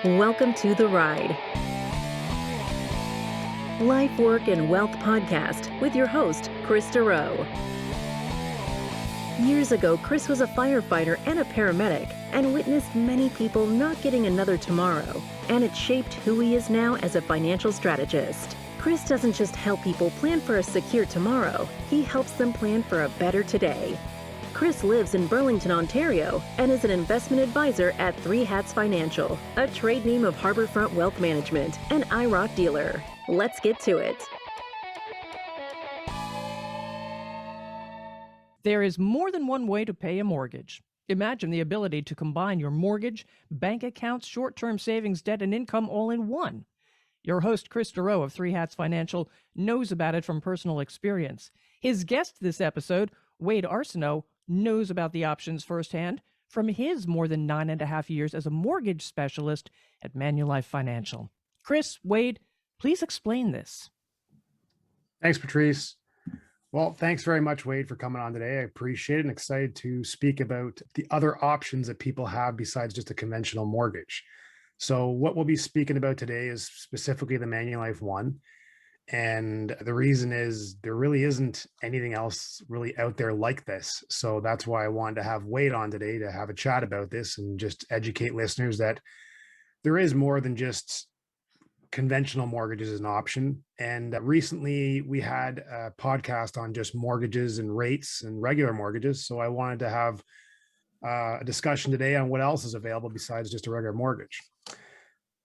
Welcome to The Ride. Life, Work, and Wealth podcast with your host, Kris Dureau. Years ago, Kris was a firefighter and a paramedic and witnessed many people not getting another tomorrow, and it shaped who he is now as a financial strategist. Kris doesn't just help people plan for a secure tomorrow, he helps them plan for a better today. Kris lives in Burlington, Ontario, and is an investment advisor at Three Hats Financial, a trade name of Harborfront Wealth Management, and IROC dealer. Let's get to it. There is more than one way to pay a mortgage. Imagine the ability to combine your mortgage, bank accounts, short-term savings, debt, and income all in one. Your host, Kris Dureau of Three Hats Financial, knows about it from personal experience. His guest this episode, Wade Arseneault, knows about the options firsthand from his more than 9.5 years as a mortgage specialist at Manulife Financial. Kris, Wade, please explain this. Thanks, Patrice. Well, thanks very much, Wade, for coming on today. I appreciate it and excited to speak about the other options that people have besides just a conventional mortgage. So what we'll be speaking about today is specifically the Manulife One. And the reason is there really isn't anything else really out there like this. So that's why I wanted to have Wade on today to have a chat about this and just educate listeners that there is more than just conventional mortgages as an option. And recently we had a podcast on just mortgages and rates and regular mortgages. So I wanted to have a discussion today on what else is available besides just a regular mortgage.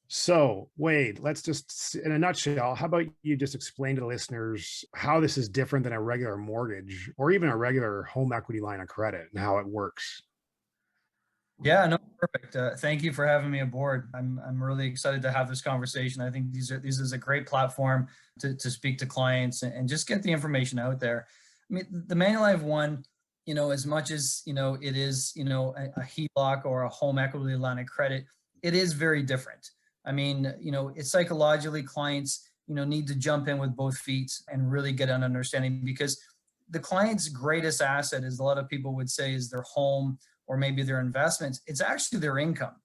So Wade, let's just, in a nutshell, how about you just explain to the listeners how this is different than a regular mortgage or even a regular home equity line of credit and how it works? Yeah, no, perfect. Thank you for having me aboard. I'm really excited to have this conversation. I think this is a great platform to speak to clients and just get the information out there. I mean, the Manulife One, as much as, it is, a HELOC or a home equity line of credit, it is very different. I mean, it's psychologically clients, need to jump in with both feet and really get an understanding, because the client's greatest asset, as a lot of people would say, is their home or maybe their investments. It's actually their income,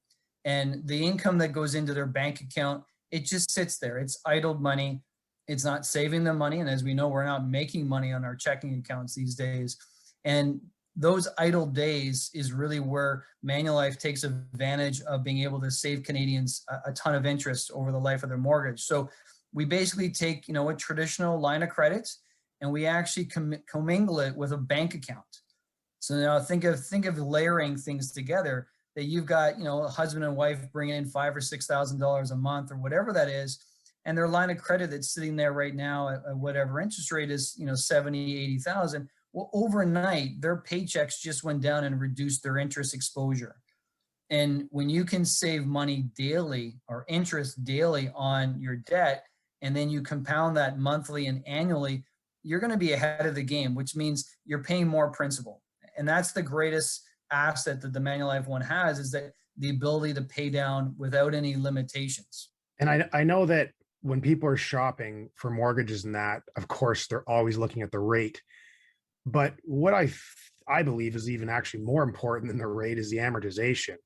and the income that goes into their bank account, it just sits there. It's idled money. It's not saving them money. And as we know, we're not making money on our checking accounts these days. And those idle days is really where Manulife takes advantage of being able to save Canadians a ton of interest over the life of their mortgage. So we basically take, a traditional line of credit and we actually commingle it with a bank account. So now think of layering things together, that you've got, a husband and wife bringing in $5,000 or $6,000 a month or whatever that is. And their line of credit that's sitting there right now at whatever interest rate is, 70, 80,000. Well, overnight, their paychecks just went down and reduced their interest exposure. And when you can save money daily or interest daily on your debt, and then you compound that monthly and annually, you're going to be ahead of the game, which means you're paying more principal. And that's the greatest asset that the Manulife One has, is that the ability to pay down without any limitations. And I know that when people are shopping for mortgages and that, of course, they're always looking at the rate. But what I believe is even actually more important than the rate is the amortization,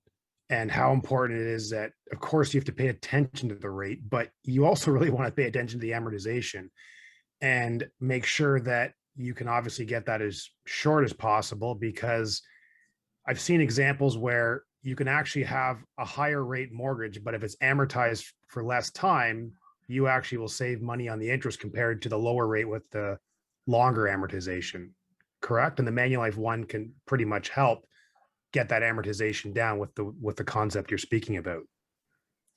and how important it is that, of course, you have to pay attention to the rate, but you also really want to pay attention to the amortization and make sure that you can obviously get that as short as possible, because I've seen examples where you can actually have a higher rate mortgage, but if it's amortized for less time, you actually will save money on the interest compared to the lower rate with the longer amortization. Correct? And the Manulife One can pretty much help get that amortization down with the concept you're speaking about.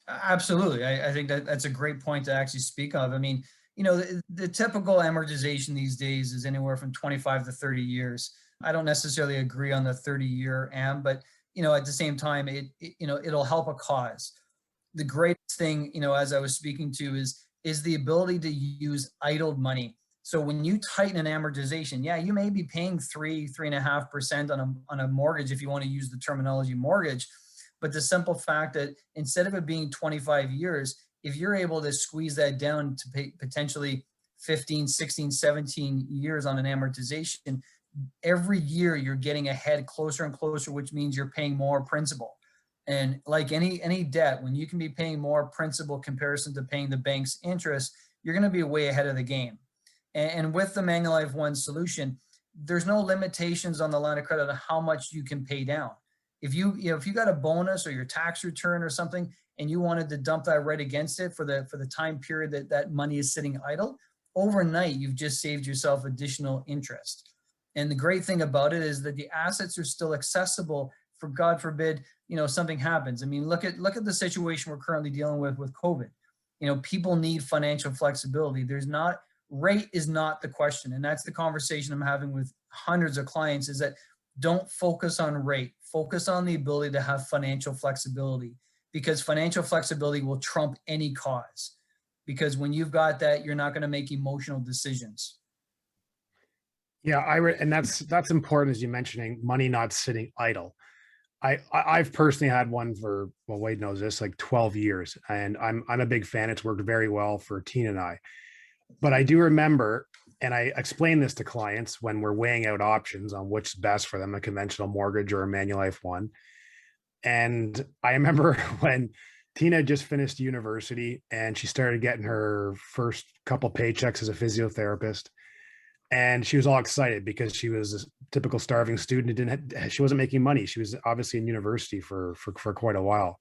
Absolutely. I think that's a great point to actually speak of. I mean, the typical amortization these days is anywhere from 25 to 30 years. I don't necessarily agree on the 30-year am, but, at the same time, it'll help a cause. The greatest thing, as I was speaking to, is the ability to use idled money. So when you tighten an amortization, yeah, you may be paying 3.5% on a mortgage, if you want to use the terminology mortgage. But the simple fact that instead of it being 25 years, if you're able to squeeze that down to pay potentially 15, 16, 17 years on an amortization, every year you're getting ahead closer and closer, which means you're paying more principal. And like any debt, when you can be paying more principal comparison to paying the bank's interest, you're going to be way ahead of the game. And with the Manulife One solution, there's no limitations on the line of credit on how much you can pay down. If you got a bonus or your tax return or something, and you wanted to dump that right against it for the time period that money is sitting idle, overnight you've just saved yourself additional interest. And the great thing about it is that the assets are still accessible for, God forbid, something happens. I mean, look at the situation we're currently dealing with COVID. People need financial flexibility. Rate is not the question. And that's the conversation I'm having with hundreds of clients, is that don't focus on rate, focus on the ability to have financial flexibility, because financial flexibility will trump any cause. Because when you've got that, you're not going to make emotional decisions. Yeah, and that's important, as you mentioning money not sitting idle. I've personally had one for, well, Wade knows this, like 12 years, and I'm a big fan. It's worked very well for Tina and I. But I do remember, and I explain this to clients when we're weighing out options on which is best for them, a conventional mortgage or a Manulife One. And I remember when Tina just finished university and she started getting her first couple paychecks as a physiotherapist. And she was all excited because she was a typical starving student. She wasn't making money. She was obviously in university for quite a while.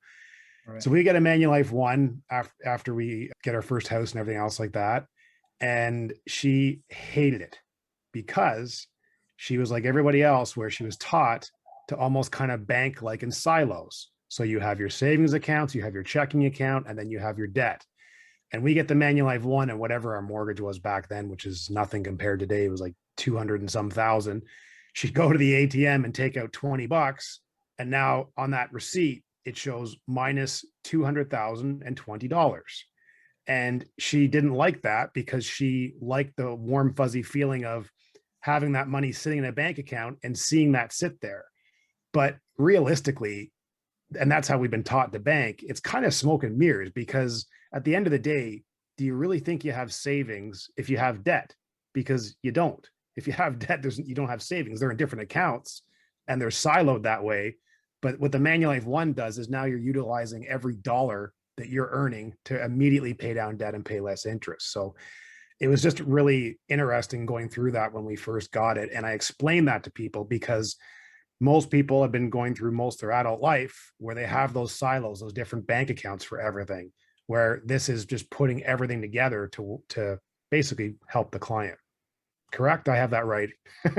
Right. So we get a Manulife One after we get our first house and everything else like that. And she hated it because she was like everybody else, where she was taught to almost kind of bank like in silos. So you have your savings accounts, you have your checking account, and then you have your debt. And we get the Manulife One, and whatever our mortgage was back then, which is nothing compared to today, it was like 200 and some thousand. She'd go to the ATM and take out $20. And now on that receipt, it shows minus $200,020. And she didn't like that because she liked the warm, fuzzy feeling of having that money sitting in a bank account and seeing that sit there. But realistically, and that's how we've been taught to bank, it's kind of smoke and mirrors, because at the end of the day, do you really think you have savings if you have debt? Because you don't. If you have debt, you don't have savings. They're in different accounts and they're siloed that way. But what the Manulife One does is now you're utilizing every dollar that you're earning to immediately pay down debt and pay less interest. So it was just really interesting going through that when we first got it. And I explained that to people because most people have been going through most of their adult life where they have those silos, those different bank accounts for everything, where this is just putting everything together to basically help the client. Correct? I have that right.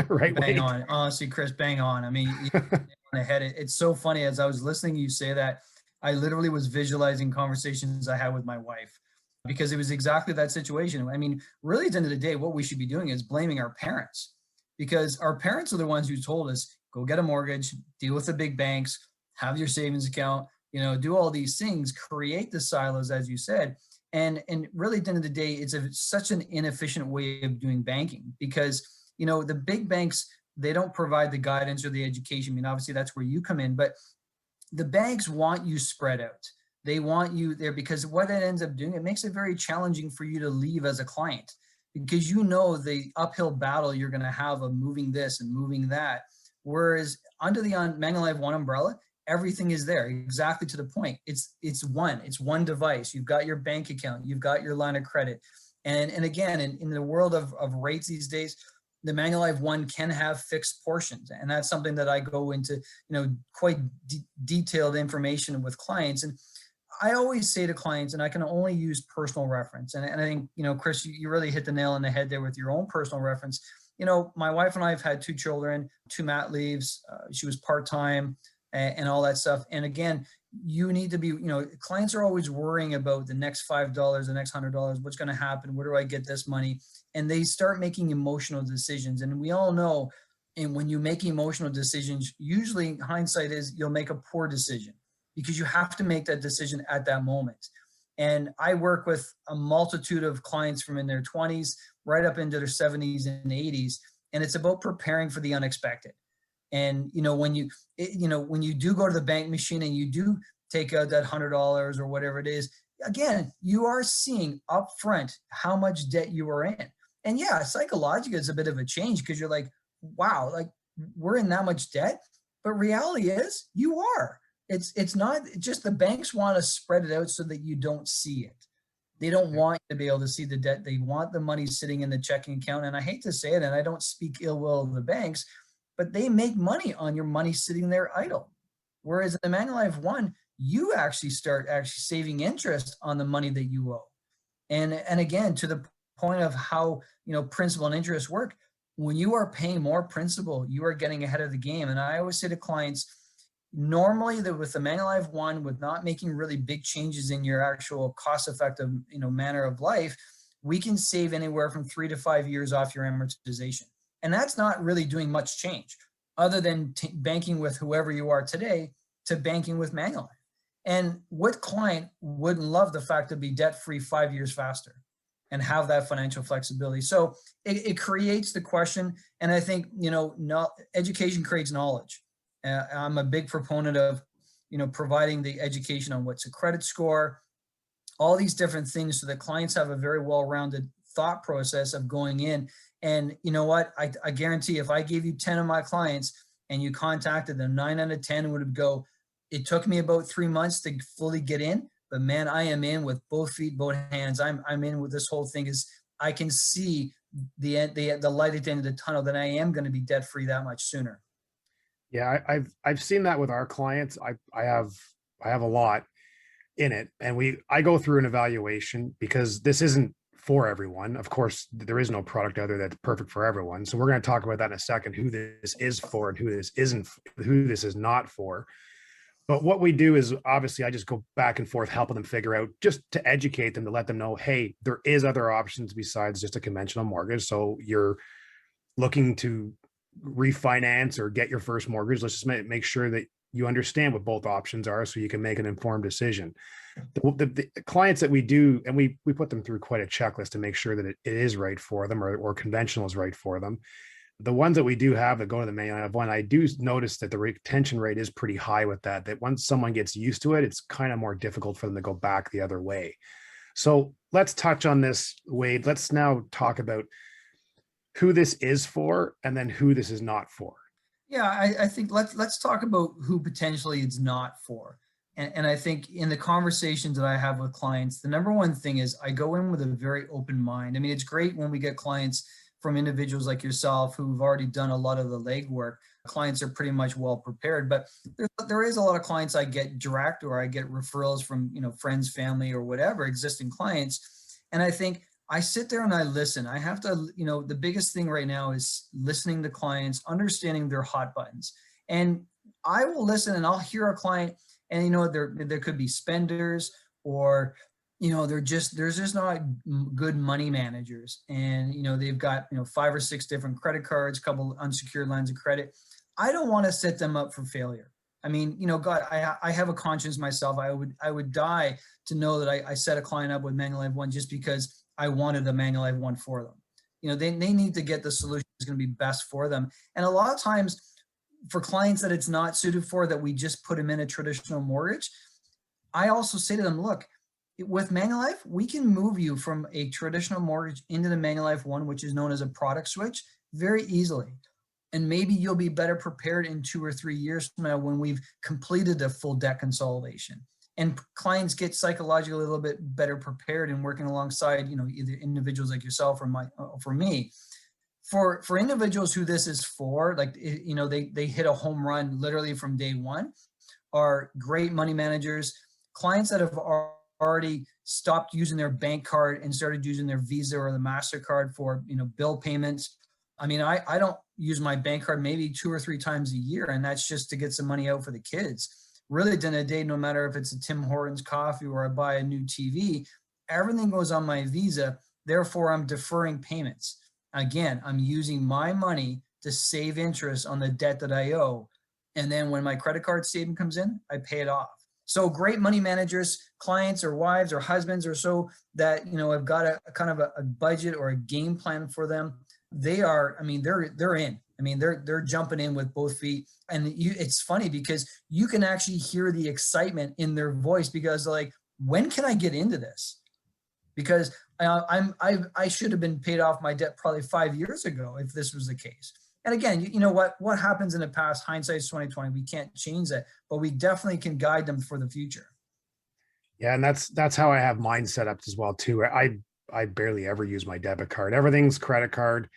Right. Bang on. Honestly, Kris, bang on. I mean, you on the head. It's so funny. As I was listening to you say that, I literally was visualizing conversations I had with my wife, because it was exactly that situation. I mean, really at the end of the day, what we should be doing is blaming our parents, because our parents are the ones who told us, go get a mortgage, deal with the big banks, have your savings account, do all these things, create the silos, as you said. And really at the end of the day, it's such an inefficient way of doing banking, because, the big banks, they don't provide the guidance or the education. I mean, obviously that's where you come in, but the banks want you spread out. They want you there, because what it ends up doing, it makes it very challenging for you to leave as a client, because the uphill battle you're going to have of moving this and moving that. Whereas under the Manulife One umbrella, everything is there exactly to the point. It's one device. You've got your bank account, you've got your line of credit. And again, in the world of rates these days, the Manulife One can have fixed portions. And that's something that I go into, quite detailed information with clients. And I always say to clients, and I can only use personal reference. And I think, Kris, you really hit the nail on the head there with your own personal reference. My wife and I have had 2 children, 2 mat leaves. She was part-time and all that stuff. And again, you need to be, clients are always worrying about the next $5, the next $100, what's going to happen? Where do I get this money? And they start making emotional decisions. And we all know, and when you make emotional decisions, usually hindsight is you'll make a poor decision, because you have to make that decision at that moment. And I work with a multitude of clients from in their 20s right up into their 70s and 80s. And it's about preparing for the unexpected. And, when you do go to the bank machine and you do take out that $100 or whatever it is, again, you are seeing upfront how much debt you are in. And yeah, psychologically, it's a bit of a change, because you're like, wow, like we're in that much debt. But reality is you are. It's not just the banks want to spread it out so that you don't see it. They don't want you to be able to see the debt. They want the money sitting in the checking account. And I hate to say it, and I don't speak ill will of the banks, but they make money on your money sitting there idle. Whereas in the Manulife One, you actually start saving interest on the money that you owe. And again, to the point of how, principal and interest work, when you are paying more principal, you are getting ahead of the game. And I always say to clients, normally with the Manulife One, with not making really big changes in your actual cost-effective, manner of life, we can save anywhere from 3 to 5 years off your amortization. And that's not really doing much change other than banking with whoever you are today to banking with Manulife. And what client wouldn't love the fact to be debt-free 5 years faster and have that financial flexibility? So it creates the question. And I think, education creates knowledge. I'm a big proponent of, providing the education on what's a credit score, all these different things so that clients have a very well-rounded thought process of going in. And you know what? I guarantee if I gave you 10 of my clients and you contacted them, 9 out of 10 would go, it took me about 3 months to fully get in, but man, I am in with both feet, both hands. I'm in with this whole thing. Is I can see the light at the end of the tunnel, that I am going to be debt free that much sooner. Yeah, I've seen that with our clients. I have a lot in it, and I go through an evaluation because this isn't for everyone. Of course, there is no product out there that's perfect for everyone. So we're going to talk about that in a second, who this is for and who this is not for. But what we do is, obviously, I just go back and forth helping them figure out, just to educate them, to let them know, hey, there is other options besides just a conventional mortgage. So you're looking to refinance or get your first mortgage. Let's just make sure that you understand what both options are so you can make an informed decision. The clients that we do, and we put them through quite a checklist to make sure that it is right for them, or conventional is right for them. The ones that we do have that go to the Manulife One, I do notice that the retention rate is pretty high with that once someone gets used to it, it's kind of more difficult for them to go back the other way. So let's touch on this, Wade. Let's now talk about who this is for and then who this is not for. Yeah, I think let's talk about who potentially it's not for. And I think in the conversations that I have with clients, the number one thing is I go in with a very open mind. I mean, it's great when we get clients from individuals like yourself who've already done a lot of the legwork. Clients are pretty much well prepared, but there is a lot of clients I get direct, or I get referrals from, friends, family, or whatever, existing clients. And I think I sit there and I listen. I have to, the biggest thing right now is listening to clients, understanding their hot buttons. And I will listen and I'll hear a client, and there could be spenders, or they're just not good money managers, and they've got 5 or 6 different credit cards, a couple unsecured lines of credit. I don't want to set them up for failure. I mean, God, I have a conscience myself. I would die to know that I set a client up with Manulife One just because I wanted a Manulife One for them. They need to get the solution that's going to be best for them. And a lot of times for clients that it's not suited for, that we just put them in a traditional mortgage, I also say to them, look, with Manulife, we can move you from a traditional mortgage into the Manulife One, which is known as a product switch, very easily. And maybe you'll be better prepared in 2 or 3 years from now when we've completed a full debt consolidation. And clients get psychologically a little bit better prepared in working alongside, either individuals like yourself or for me. For individuals who this is for, like, they hit a home run literally from day one, are great money managers, clients that have already stopped using their bank card and started using their Visa or the MasterCard for, bill payments. I mean, I don't use my bank card maybe 2 or 3 times a year, and that's just to get some money out for the kids. Really, at the end of the day, no matter if it's a Tim Hortons coffee or I buy a new TV, everything goes on my Visa. Therefore, I'm deferring payments. Again, I'm using my money to save interest on the debt that I owe. And then when my credit card statement comes in, I pay it off. So great money managers, clients or wives or husbands or so that, have got a kind of a budget or a game plan for them. They're in. I mean, they're jumping in with both feet. And it's funny because you can actually hear the excitement in their voice, because like, when can I get into this? Because I should have been paid off my debt probably 5 years ago if this was the case. And again, you know what happens in the past, hindsight's 2020. We can't change that, but we definitely can guide them for the future. Yeah, and that's how I have mine set up as well too. I barely ever use my debit card. Everything's credit card.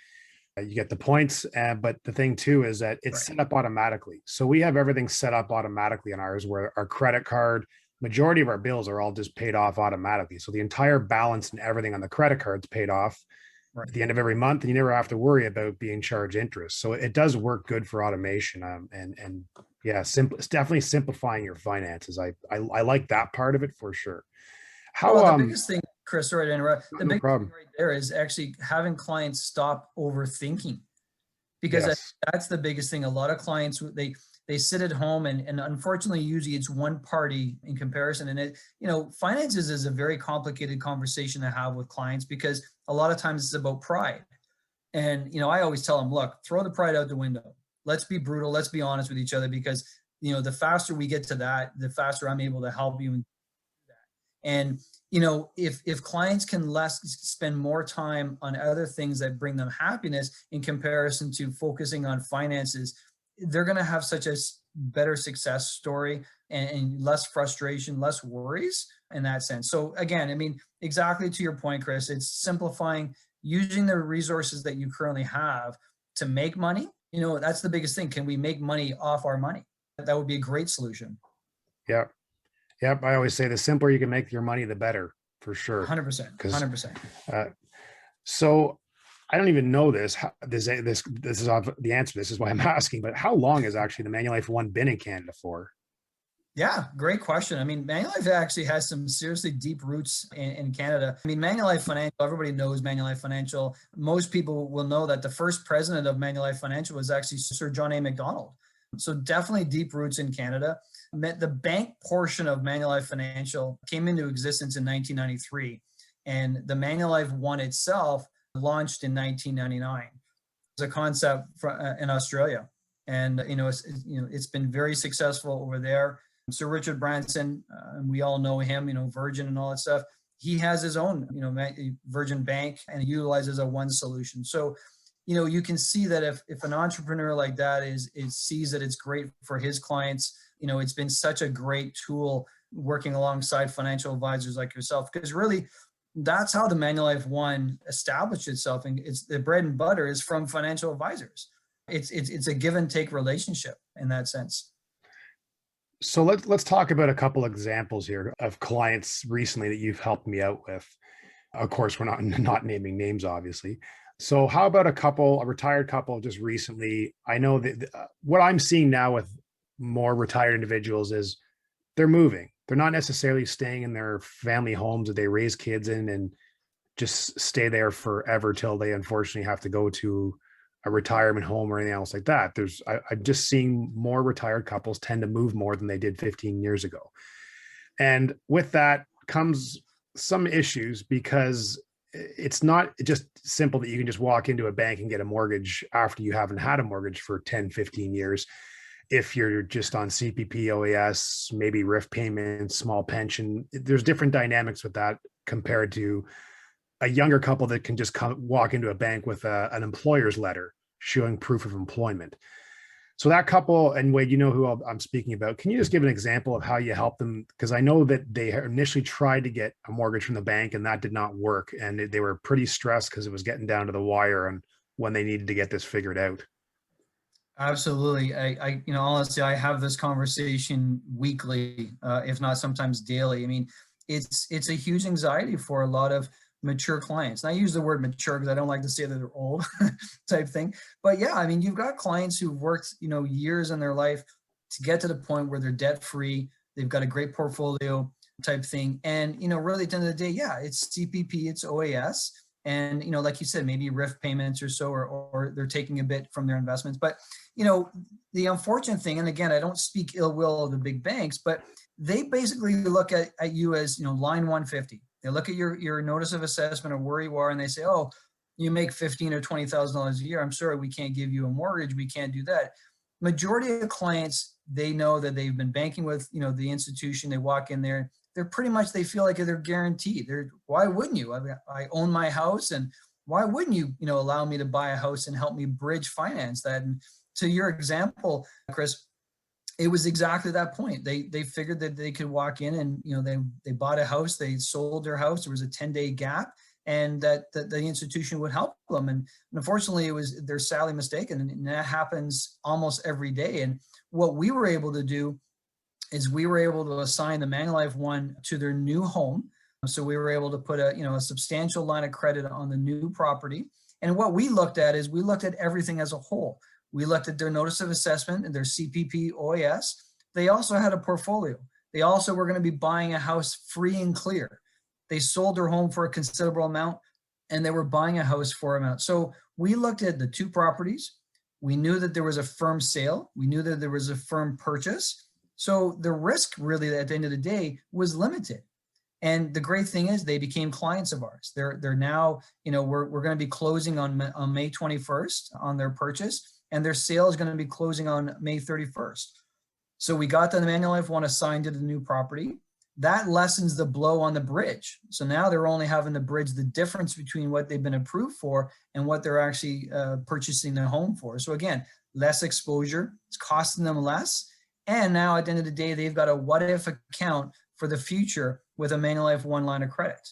You get the points, but the thing too is that it's Right. set up automatically. So we have everything set up automatically on ours, where our credit card, majority of our bills are all just paid off automatically. So the entire balance and everything on the credit card's paid off Right. at the end of every month, and you never have to worry about being charged interest. So it does work good for automation. And yeah, it's definitely simplifying your finances. I like that part of it for sure. How Well, the biggest thing, Kris, sorry to interrupt, the no biggest problem. thing right there is actually having clients stop overthinking, because Yes. that's the biggest thing. A lot of clients, they sit at home, and unfortunately usually it's one party in comparison. And finances is a very complicated conversation to have with clients, because a lot of times it's about pride. And I always tell them, look, throw the pride out the window. Let's be brutal. Let's be honest with each other, because the faster we get to that, the faster I'm able to help you. And if clients can spend more time on other things that bring them happiness in comparison to focusing on finances, they're going to have such a better success story, and less frustration, less worries in that sense. So again, I mean, exactly to your point, Kris, it's simplifying, using the resources that you currently have to make money. That's the biggest thing. Can we make money off our money? That would be a great solution. Yeah. Yep. I always say the simpler you can make your money, the better, for sure. 100%. 100%. So I don't even know this. This is the answer. This is why I'm asking. But how long has actually the Manulife One been in Canada for? Yeah, great question. I mean, Manulife actually has some seriously deep roots in Canada. I mean, Manulife Financial, everybody knows Manulife Financial. Most people will know that the first president of Manulife Financial was actually Sir John A. Macdonald. So definitely deep roots in Canada. The bank portion of Manulife Financial came into existence in 1993, and the Manulife One itself launched in 1999. It's a concept in Australia, and it's been very successful over there. Sir Richard Branson, and we all know him, Virgin and all that stuff. He has his own, Virgin Bank, and utilizes a one solution. So, you can see that if an entrepreneur like that sees that it's great for his clients, it's been such a great tool working alongside financial advisors like yourself, because really that's how the Manulife One established itself. And it's the bread and butter is from financial advisors. It's a give and take relationship in that sense. So let's talk about a couple examples here of clients recently that you've helped me out with. Of course, we're not naming names, obviously. So how about a retired couple just recently? I know that what I'm seeing now with more retired individuals is they're moving. They're not necessarily staying in their family homes that they raise kids in and just stay there forever till they unfortunately have to go to a retirement home or anything else like that. I'm just seeing more retired couples tend to move more than they did 15 years ago. And with that comes some issues, because it's not just simple that you can just walk into a bank and get a mortgage after you haven't had a mortgage for 10, 15 years. If you're just on CPP, OAS, maybe RIF payments, small pension, there's different dynamics with that compared to a younger couple that can just walk into a bank with an employer's letter showing proof of employment. So that couple, and Wade, you know who I'm speaking about. Can you just give an example of how you help them? Because I know that they initially tried to get a mortgage from the bank and that did not work. And they were pretty stressed because it was getting down to the wire and when they needed to get this figured out. Absolutely. I honestly, I have this conversation weekly, if not sometimes daily. I mean, it's a huge anxiety for a lot of mature clients. And I use the word mature because I don't like to say that they're old type thing. But yeah, I mean, you've got clients who've worked, years in their life to get to the point where they're debt free. They've got a great portfolio type thing. And, really at the end of the day, yeah, it's CPP, it's OAS. And, like you said, maybe RIF payments or so, or they're taking a bit from their investments. But, the unfortunate thing, and again, I don't speak ill will of the big banks, but they basically look at you as, line 150. They look at your notice of assessment of where you are, and they say, oh, you make $15,000 or $20,000 a year. I'm sorry, we can't give you a mortgage. We can't do that. Majority of clients, they know that they've been banking with, the institution. They walk in there. They're pretty much, they feel like they're guaranteed. Why wouldn't you? I own my house, and why wouldn't you, allow me to buy a house and help me bridge finance that? And to your example, Kris, it was exactly that point. They figured that they could walk in and, they bought a house, they sold their house. There was a 10-day gap, and that the institution would help them. And unfortunately, they're sadly mistaken. And that happens almost every day. And what we were able to do is we were able to assign the Manulife One to their new home. So we were able to put a substantial line of credit on the new property. And what we looked at is we looked at everything as a whole. We looked at their notice of assessment and their CPP OAS. They also had a portfolio. They also were going to be buying a house free and clear. They sold their home for a considerable amount, and they were buying a house for an amount. So we looked at the two properties. We knew that there was a firm sale. We knew that there was a firm purchase. So the risk really at the end of the day was limited. And the great thing is they became clients of ours. They're now, we're going to be closing on May 21st on their purchase, and their sale is going to be closing on May 31st. So we got the Manulife One assigned to the new property. That lessens the blow on the bridge. So now they're only having to bridge the difference between what they've been approved for and what they're actually purchasing the home for. So again, less exposure, it's costing them less. And now at the end of the day, they've got a what if account for the future with a Manulife One line of credit.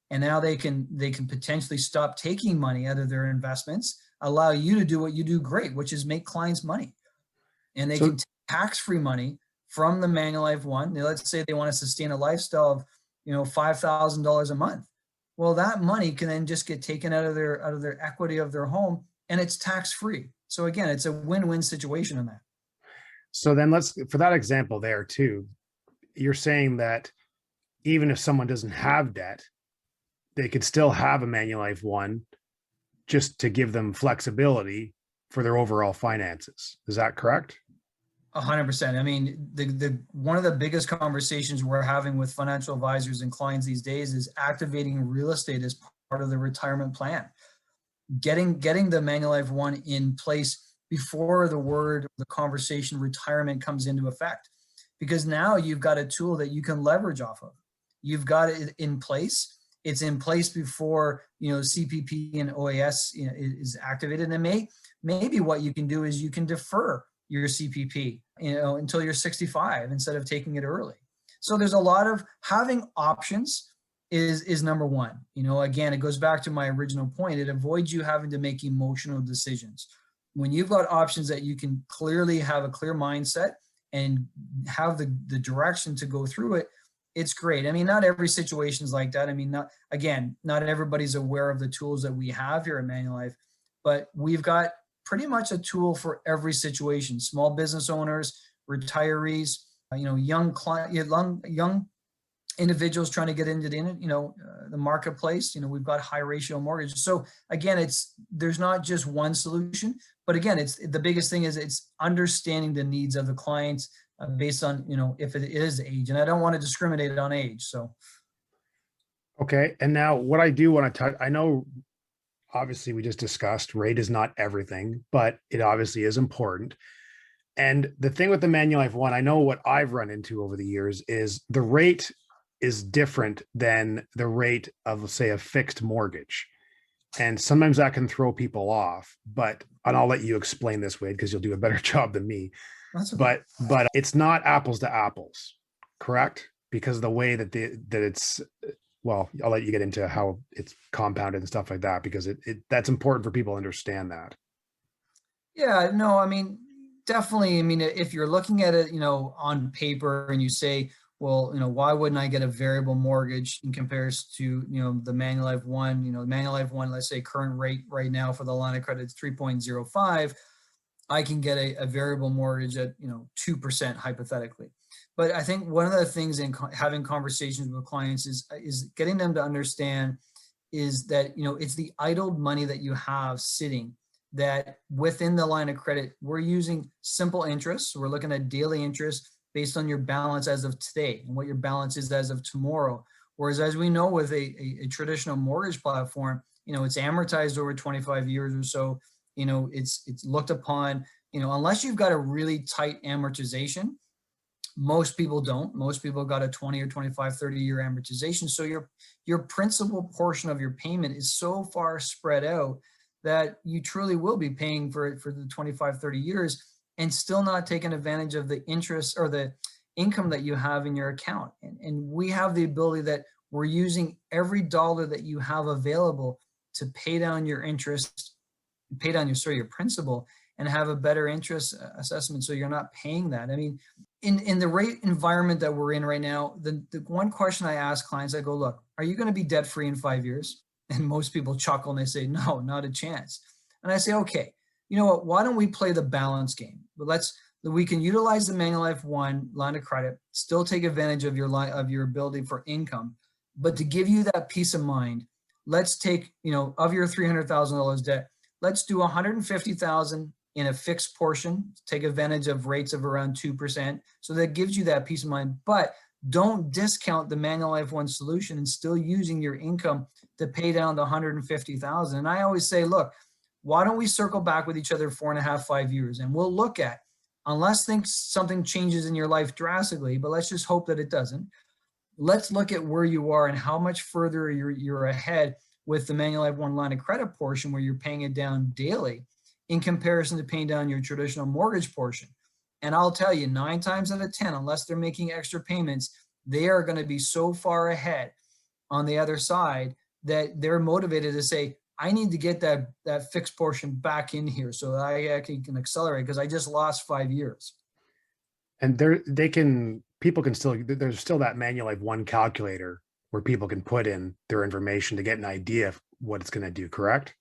And now they can potentially stop taking money out of their investments, allow you to do what you do great, which is make clients money. And they can take tax-free money from the Manulife One. Now, let's say they want to sustain a lifestyle of, $5,000 a month. Well, that money can then just get taken out of their equity of their home, and it's tax-free. So again, it's a win-win situation in that. So then for that example there too, you're saying that even if someone doesn't have debt, they could still have a Manulife One just to give them flexibility for their overall finances. Is that correct? 100%. I mean, the one of the biggest conversations we're having with financial advisors and clients these days is activating real estate as part of the retirement plan. Getting the Manulife One in place before the conversation retirement comes into effect. Because now you've got a tool that you can leverage off of. You've got it in place. It's in place before, CPP and OAS is activated. And maybe what you can do is you can defer your CPP, until you're 65 instead of taking it early. So there's a lot of having options is number one. Again, it goes back to my original point. It avoids you having to make emotional decisions. When you've got options that you can clearly have a clear mindset and have the direction to go through it, it's great. I mean, not every situation is like that. I mean, not everybody's aware of the tools that we have here at Manulife, but we've got pretty much a tool for every situation. Small business owners, retirees, young individuals trying to get into the marketplace. We've got high ratio mortgages. So again, there's not just one solution, but again, the biggest thing is it's understanding the needs of the clients based on, if it is age. And I don't want to discriminate on age. So. Okay. And now what I do want to touch, I know obviously we just discussed rate is not everything, but it obviously is important. And the thing with the Manulife One, I know what I've run into over the years is the rate is different than the rate of, say, a fixed mortgage. And sometimes that can throw people off, and I'll let you explain this, Wade, because you'll do a better job than me. Okay. But it's not apples to apples, correct? Because of the way that it's, well, I'll let you get into how it's compounded and stuff like that, because that's important for people to understand that. Yeah, no, I mean, definitely. I mean, if you're looking at it, on paper and you say, well, why wouldn't I get a variable mortgage in comparison to, the Manulife One, the Manulife One, let's say current rate right now for the line of credit is 3.05. I can get a variable mortgage at, 2% hypothetically. But I think one of the things in having conversations with clients is getting them to understand is that, it's the idled money that you have sitting that within the line of credit, we're using simple interest. So we're looking at daily interest based on your balance as of today and what your balance is as of tomorrow. Whereas as we know with a traditional mortgage platform, it's amortized over 25 years or so. It's looked upon, unless you've got a really tight amortization, Most people don't. Most people got a 20 or 25, 30-year amortization. So your principal portion of your payment is so far spread out that you truly will be paying for it for the 25, 30 years and still not taking advantage of the interest or the income that you have in your account. And we have the ability that we're using every dollar that you have available to pay down your interest, pay down your principal, and have a better interest assessment so you're not paying that. I mean, in the rate environment that we're in right now, the one question I ask clients, I go, look, are you going to be debt free in 5 years? And most people chuckle and they say, no, not a chance. And I say, okay, you know what, why don't we play the balance game? But we can utilize the Manulife One line of credit, still take advantage of your ability for income, but to give you that peace of mind, let's take, of your $300,000 debt, let's do $150,000 in a fixed portion, take advantage of rates of around 2%. So that gives you that peace of mind, but don't discount the Manulife One solution and still using your income to pay down the $150,000. And I always say, look, why don't we circle back with each other 4.5, 5 years, and we'll look at, unless something changes in your life drastically, but let's just hope that it doesn't. Let's look at where you are and how much further you're ahead with the Manulife One line of credit portion, where you're paying it down daily in comparison to paying down your traditional mortgage portion. And I'll tell you, 9 times out of 10, unless they're making extra payments, they are going to be so far ahead on the other side that they're motivated to say, I need to get that fixed portion back in here so that I actually can accelerate, because I just lost 5 years. And people can still, there's still that Manulife One Calculator where people can put in their information to get an idea of what it's going to do, correct?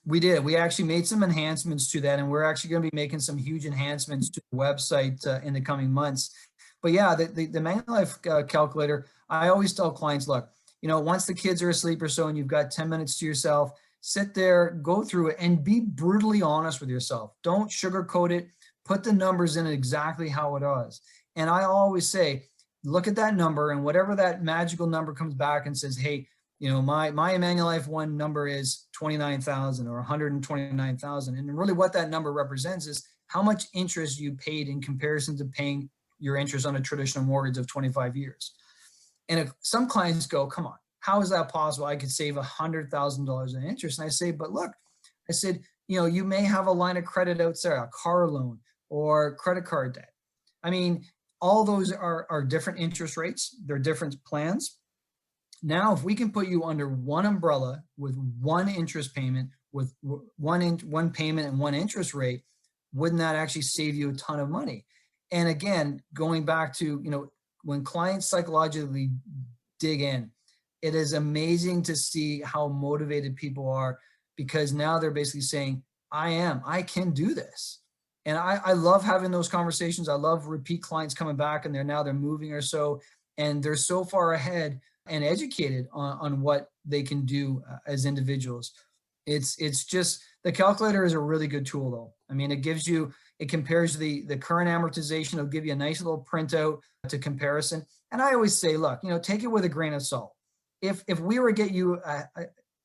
We did. We actually made some enhancements to that, and we're actually going to be making some huge enhancements to the website in the coming months. But yeah, the Manulife calculator, I always tell clients, look, once the kids are asleep or so and you've got 10 minutes to yourself, sit there, go through it, and be brutally honest with yourself. Don't sugarcoat it. Put the numbers in exactly how it is. And I always say, look at that number, and whatever that magical number comes back and says, hey, my Manulife One number is 29,000 or 129,000. And really what that number represents is how much interest you paid in comparison to paying your interest on a traditional mortgage of 25 years. And if some clients go, come on, how is that possible? I could save $100,000 in interest. And I say, but look, I said, you may have a line of credit out there, a car loan or credit card debt. I mean, all those are different interest rates. They're different plans. Now, if we can put you under one umbrella with one interest payment, with one payment and one interest rate, wouldn't that actually save you a ton of money? And again, going back to, when clients psychologically dig in, it is amazing to see how motivated people are, because now they're basically saying, I can do this. And I love having those conversations. I love repeat clients coming back, and they're moving or so, and they're so far ahead and educated on what they can do as individuals. It's just, the calculator is a really good tool though. I mean, it compares the current amortization. It'll give you a nice little printout to comparison. And I always say, look, take it with a grain of salt. If we were to get you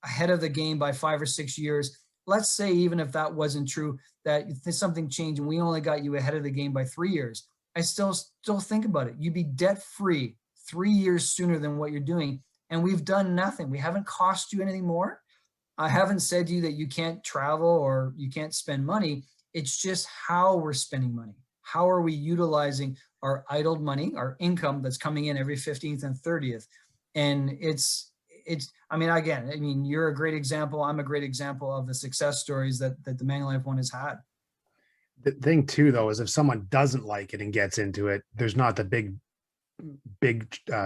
ahead of the game by 5 or 6 years, let's say, even if that wasn't true, that if something changed and we only got you ahead of the game by 3 years, I still think about it. You'd be debt free 3 years sooner than what you're doing. And we've done nothing. We haven't cost you anything more. I haven't said to you that you can't travel or you can't spend money. It's just how we're spending money. How are we utilizing our idled money, our income that's coming in every 15th and 30th? And you're a great example. I'm a great example of the success stories that the Manulife One has had. The thing too, though, is if someone doesn't like it and gets into it, there's not the big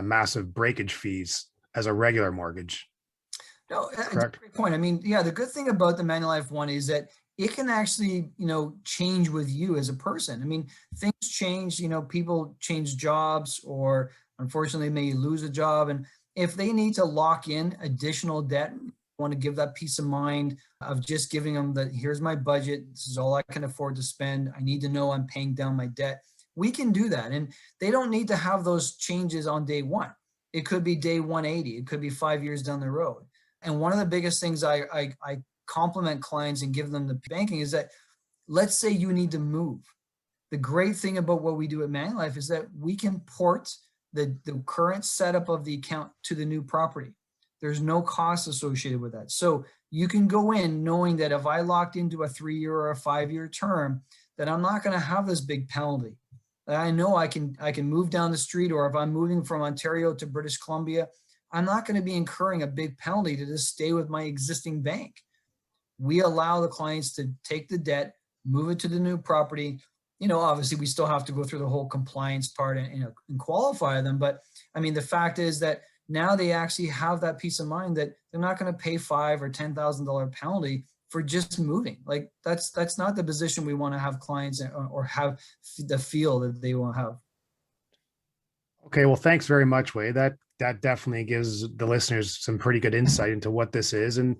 massive breakage fees as a regular mortgage. No, that's a great point. I mean, yeah, the good thing about the Manulife One is that it can actually, change with you as a person. I mean, things change, people change jobs, or unfortunately may lose a job. And if they need to lock in additional debt, want to give that peace of mind of just giving them here's my budget. This is all I can afford to spend. I need to know I'm paying down my debt. We can do that. And they don't need to have those changes on day one. It could be day 180. It could be 5 years down the road. And one of the biggest things I compliment clients and give them the banking is that, let's say you need to move. The great thing about what we do at Manulife is that we can port the current setup of the account to the new property. There's no cost associated with that. So you can go in knowing that if I locked into a 3-year or a 5-year term, that I'm not going to have this big penalty. I know I can move down the street, or if I'm moving from Ontario to British Columbia, I'm not going to be incurring a big penalty to just stay with my existing bank. We allow the clients to take the debt, move it to the new property. Obviously we still have to go through the whole compliance part and qualify them. But I mean, the fact is that now they actually have that peace of mind that they're not going to pay $5,000 or $10,000 penalty for just moving. Like that's not the position we want to have clients or have the feel that they will have. Okay, well, thanks very much, Wade. That definitely gives the listeners some pretty good insight into what this is. And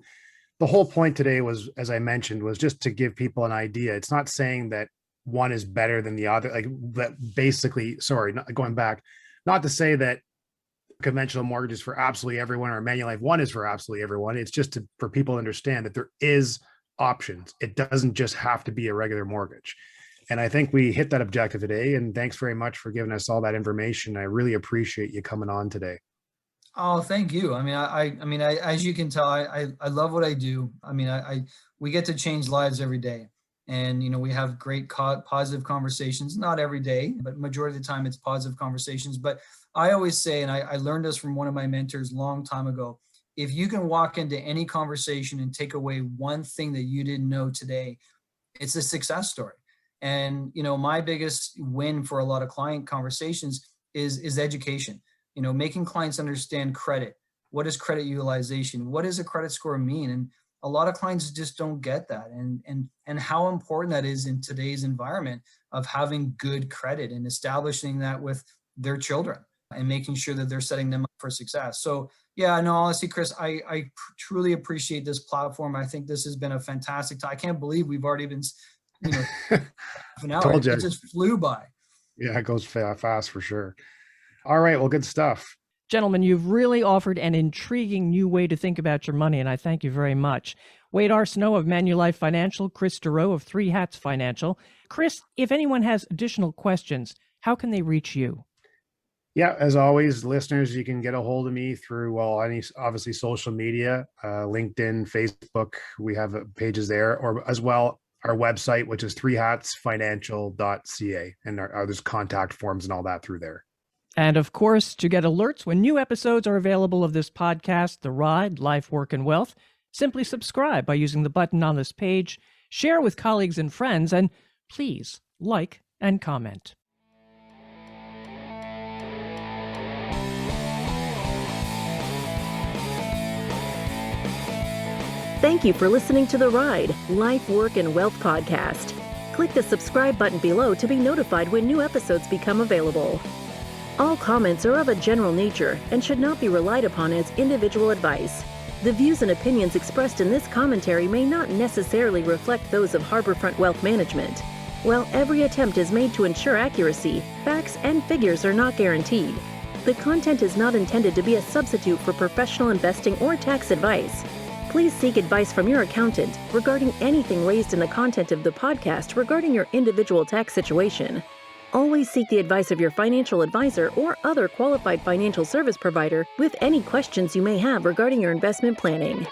the whole point today was, as I mentioned, was just to give people an idea. It's not saying that one is better than the other. Like that basically, going back, not to say that conventional mortgage is for absolutely everyone or Manulife One is for absolutely everyone. It's just for people to understand that there is options. It doesn't just have to be a regular mortgage. And I think we hit that objective today. And thanks very much for giving us all that information. I really appreciate you coming on today. Oh, thank you. I mean, as you can tell, I love what I do. I mean, we get to change lives every day. And, we have great positive conversations, not every day, but majority of the time it's positive conversations. But I always say, and I learned this from one of my mentors a long time ago, if you can walk into any conversation and take away one thing that you didn't know today, it's a success story. And, my biggest win for a lot of client conversations is education, making clients understand credit. What is credit utilization? What does a credit score mean? And a lot of clients just don't get that, and how important that is in today's environment of having good credit and establishing that with their children and making sure that they're setting them up for success. So yeah, no, honestly, Kris, I truly appreciate this platform. I think this has been a fantastic time. I can't believe we've already been, half an hour. Told you. It just flew by. Yeah, it goes fast for sure. All right, well, good stuff. Gentlemen, you've really offered an intriguing new way to think about your money, and I thank you very much. Wade Arseneault of Manulife Financial, Kris Dureau of Three Hats Financial. Kris, if anyone has additional questions, how can they reach you? Yeah, as always, listeners, you can get a hold of me through, any obviously social media, LinkedIn, Facebook. We have pages there, or as well our website, which is threehatsfinancial.ca, and there's contact forms and all that through there. And of course, to get alerts when new episodes are available of this podcast, The Ride, Life, Work, and Wealth, simply subscribe by using the button on this page, share with colleagues and friends, and please like and comment. Thank you for listening to The Ride, Life, Work, and Wealth podcast. Click the subscribe button below to be notified when new episodes become available. All comments are of a general nature and should not be relied upon as individual advice. The views and opinions expressed in this commentary may not necessarily reflect those of Harborfront Wealth Management. While every attempt is made to ensure accuracy, facts and figures are not guaranteed. The content is not intended to be a substitute for professional investing or tax advice. Please seek advice from your accountant regarding anything raised in the content of the podcast regarding your individual tax situation. Always seek the advice of your financial advisor or other qualified financial service provider with any questions you may have regarding your investment planning.